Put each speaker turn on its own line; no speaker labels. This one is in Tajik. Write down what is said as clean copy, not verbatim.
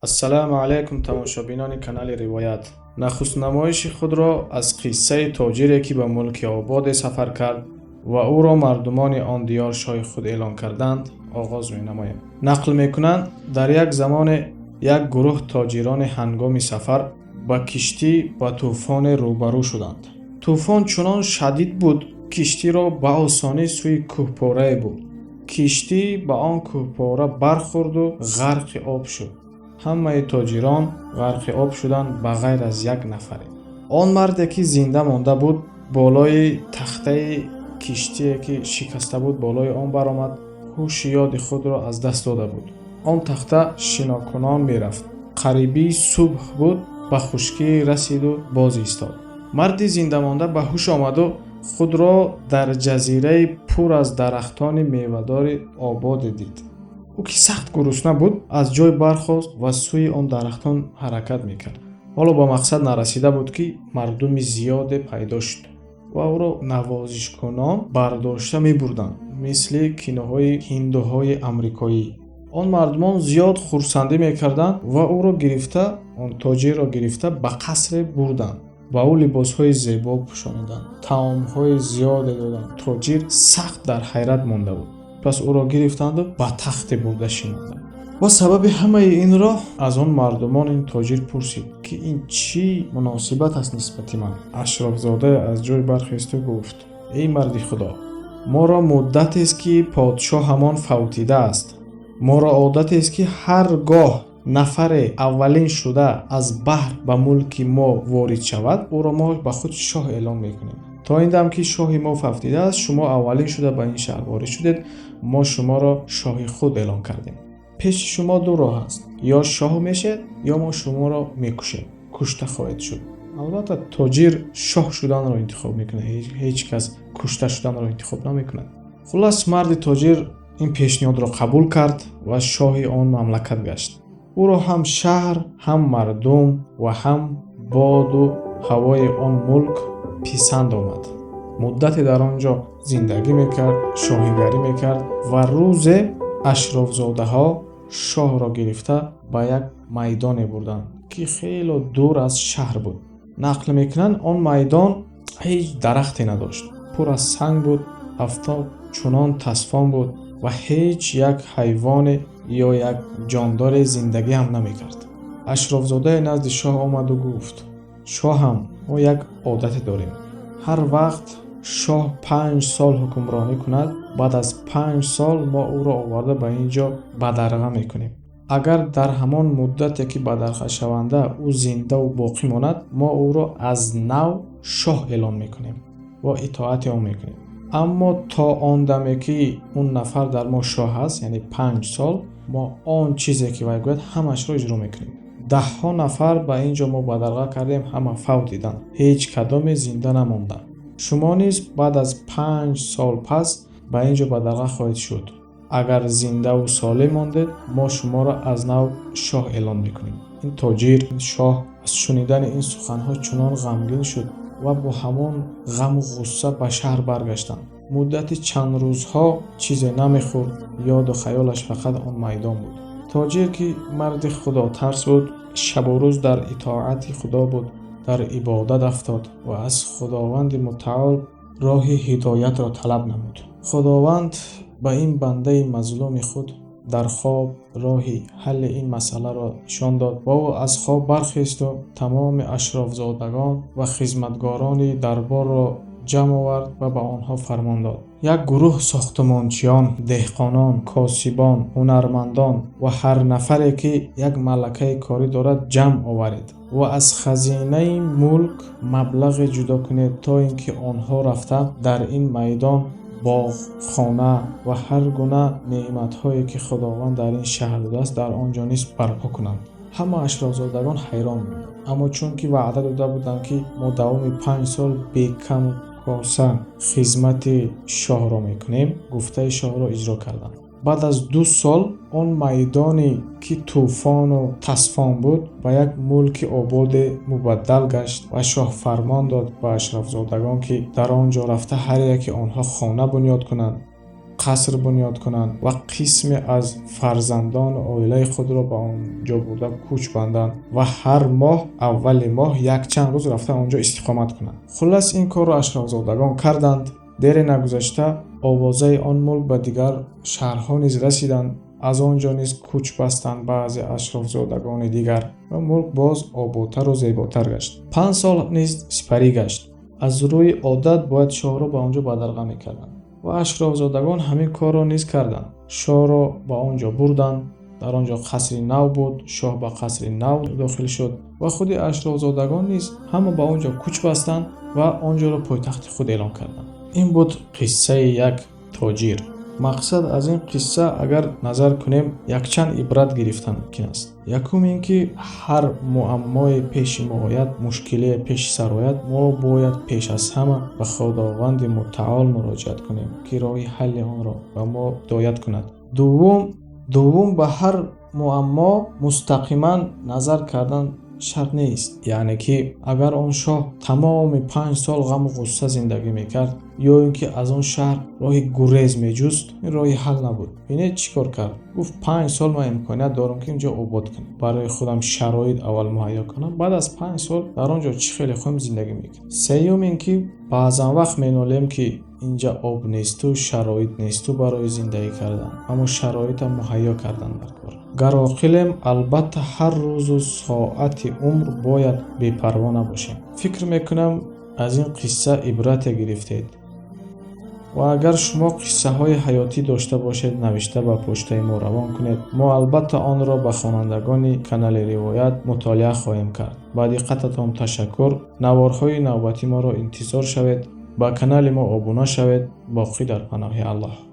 ассалому алайкум тамошобинони канали ривоят. Нахустнамоиши худро аз қиссаи тоҷире ки ба мулки ободе сафар кард ва ӯро мардумони он диёр шоҳи худ эълон карданд оғоз менамоем. Нақл мекунанд, дар як замоне як гурӯҳ тоҷирони ҳангоми сафар ба киштӣ ба тӯфоне рӯбарӯ шуданд. Тӯфон чунон шадид буд, киштиро ба осонӣ сӯи кӯҳпорае бурд. Киштӣ ба он кӯҳпора бархӯрду ғарқи об шуд. ҳамаи тоҷирон ғарқи об шуданд ба ғайр аз як нафаре. Он марде ки зинда монда буд, болои тахтаи киштие ки шикаста буд болои он баромад, ҳуши ёди худро аз даст дода буд. Он тахта шинокунон мерафт. қарибии субҳ буд, ба хушкӣ расиду боз истод. марди зиндамонда ба ҳуш омаду худро дар ҷазираи пур аз дарахтони мевадори ободе дид. ӯ ки сахт гурусна буд, аз ҷой бархост ва сӯи он дарахтон ҳаракат мекард. ҳоло ба мақсад нарасида буд ки мардуми зиёде пайдо шуд ва ӯро навозишкунон бардошта мебурданд, мисли киноҳои ҳиндуҳои амрикоӣ. он мардумон зиёд хурсандӣ мекарданд ва ӯро гирифта, он тоҷирро гирифта ба қасре бурданд. ба ӯ либосҳои зебо пӯшониданд, таомҳои зиёде доданд. тоҷир сахт дар ҳайрат монда буд. пас ӯро гирифтанду ба тахте бурда шинонданд. ва сабаби ҳамаи инро аз он мардумон ин тоҷир пурсид, ки ин чӣ муносибат аст нисбати ман. ашрофзода аз ҷой бархесту гуфт: эй марди худо, моро муддатест ки подшоҳ ҳамон фавтидааст. моро одатест ки ҳар гоҳ нафаре аввалин шуда аз баҳр ба мулки мо ворид шавад, ӯро мо ба худ шоҳ эълон мекунем. то ин дам ки шоҳи мо фавтидааст, шумо аввалин шуда ба ин шаҳр ворид шудед, мо шуморо шоҳи худ эълон кардем. пеши шумо ду роҳ аст: ё шоҳ мешед, ё мо шуморо мекушем. кушта хоҳед шуд. албатта тоҷир шоҳ шуданро интихоб мекунад, ҳеҷ кас кушта шуданро интихоб намекунад. хулас марди тоҷир ин пешниҳодро қабул кард ва шоҳи он мамлакат гашт. ӯро ҳам шаҳр, ҳам мардум ва ҳам боду ҳавои он мулк писанд омад. муддате дар он ҷо зиндагӣ мекард, шоҳигарӣ мекард ва рӯзе ашрофзодаҳо шоҳро гирифта ба як майдоне бурданд, ки хело дур аз шаҳр буд. нақл мекунанд, он майдон ҳеҷ дарахте надошт. пур аз санг буд, афтоб чунон тасфон буд ва ҳеҷ як ҳайвоне ё як ҷондоре зиндагӣ ҳам намекард. ашрофзода назди шоҳ омаду гуфт: шоҳам, мо як одате дорем. ҳар вақт шоҳ 5 сол ҳукмронӣ кунад, баъд аз 5 сол мо ӯро оварда ба ин ҷо бадарға мекунем. агар дар ҳамон муддате ки бадарға шаванда ӯ зиндаву боқӣ монад, мо ӯро аз нав шоҳ эълон мекунем ва итоати он мекунем. аммо то он даме ки он нафар дар мо шоҳ аст, яъне 5 сол, мо он чизе ки вай гӯяд ҳамашро иҷро мекунем. 10 нафар ба ин ҷо мо бадарға кардем, ҳама фавтиданд, ҳеҷ кадоме зинда намонданд. шумо низ баъд аз 5 сол пас ба ин ҷо бадарға хоҳед шуд. агар зиндаву солим мондед, мо шуморо аз нав шоҳ эълон мекунем. ин тоҷир, шоҳ аз шунидани ин суханҳо чунон ғамгин шуд ва бо ҳамон ғаму ғусса ба шаҳр баргаштанд. муддати чанд рӯзҳо чизе намехӯрд, ёду хаёлаш фақат он майдон буд. тоҷир ки марди худотарс буд, шабу рӯз дар итоати худо буд, дар ибодат афтод ва аз худованди мутаал роҳи ҳидоятро талаб намуд. худованд ба ин бандаи мазлуми худ дар хоб роҳи ҳалли ин масъаларо нишон дод ва ӯ аз хоб бархесту тамоми ашрофзодагон ва хизматгорони дарборро ҷамъ овард ва ба онҳо фармон дод: як гурӯҳ сохтмончиён, деҳқонон, косибон, ҳунармандон ва ҳар нафаре ки як малакаи корӣ дорад ҷамъ оваред ва аз хазинаи мулк маблағе ҷудо кунед, то ин ки онҳо рафта дар ин майдон боғ, хона ва ҳар гуна неъматҳое ки худованд дар ин шаҳр додааст, дар он ҷо низ барпо кунанд. ҳама ашрофзодагон ҳайрон буданд, аммо чунки ваъда дода буданд ки мо давоми 5 сол бекаму коса хизмати шоҳро мекунем, гуфтаи шоҳро иҷро карданд. баъд аз 2 сол он майдоне ки тӯфону тасфон буд ба як мулки ободе мубаддал гашт ва шоҳ фармон дод ба ашрафзодагон ки дар он ҷо рафта ҳар яки онҳо хона бунёд кунанд. қаср бунёд кунанд ва қисме аз фарзандон оилаи худро ба онҷо бурда кӯч банданд ва ҳар моҳ аввали моҳ якчанд рӯз рафта онҷо истиқомат кунанд. хулас ин корро ашрафзодагон карданд. дере нагузашта овозаи он мулк ба дигар шаҳрҳо низ расиданд. аз он ҷо низ кӯч бастанд баъзе ашрафзодагони дигар ва мулк боз ободтару зеботар гашт. 5 сол низ сипарӣ гашт. аз рӯи одат бояд шоҳро ба он ҷо бадарға мекарданд ва ашрафзодагон ҳамин корро низ карданд. шоҳро ба он ҷо бурданд. дар он ҷо қасри нав буд. шоҳ ба қасри нав дохил шуд ва худи ашрафзодагон низ ҳама ба он ҷо кӯч бастанд ва он ҷоро пойтахти худ эълон карданд. ин буд қиссаи як тоҷир. мақсад аз ин қисса агар назар кунем якчанд ибрат гирифтан мумкин аст. якум ин ки ҳар муаммое пеши мо ояд, мушкилие пеши сар ояд, мо бояд пеш аз ҳама ба худованди мутаол муроҷиат кунем ки роҳи ҳалли онро ба мо ҳидоят кунад. дуввум ба ҳар муаммо мустақиман назар кардан шарт нест. яъне ки агар он шоҳ тамоми 5 сол ғаму ғусса зиндагӣ мекард ё ин ки аз он шаҳр роҳи гурез меҷуст, ин роҳи ҳал набуд. бинед чӣ кор кард? гуфт 5 сол ман имконият дорам ки инҷо обод кунам, барои худам шароит аввал муҳайё кунам, баъд аз 5 сол дар он ҷо чӣ хеле хоҳем зиндагӣ мекунам. сеюм ин ки баъзан вақт менолем ки инҷа об несту, шароит несту барои зиндагӣ кардан, аммо шароита муҳайё кардан дар кор. гар оқилем, албатта ҳар рӯзу соати умр бояд бепарво набошем. фикр мекунам аз ин қисса ибрате гирифтед ва агар шумо қиссаҳои ҳаётӣ дошта бошед, навишта ба почтаи мо равон кунед. мо албатта онро ба хонандагони канали Ривоят мутолиа хоҳем кард. ба диққататон ташаккур. наворҳои навбатӣ моро интизор шавед. ба канали мо обуна шавед. боқӣ дар паноҳи Аллоҳ.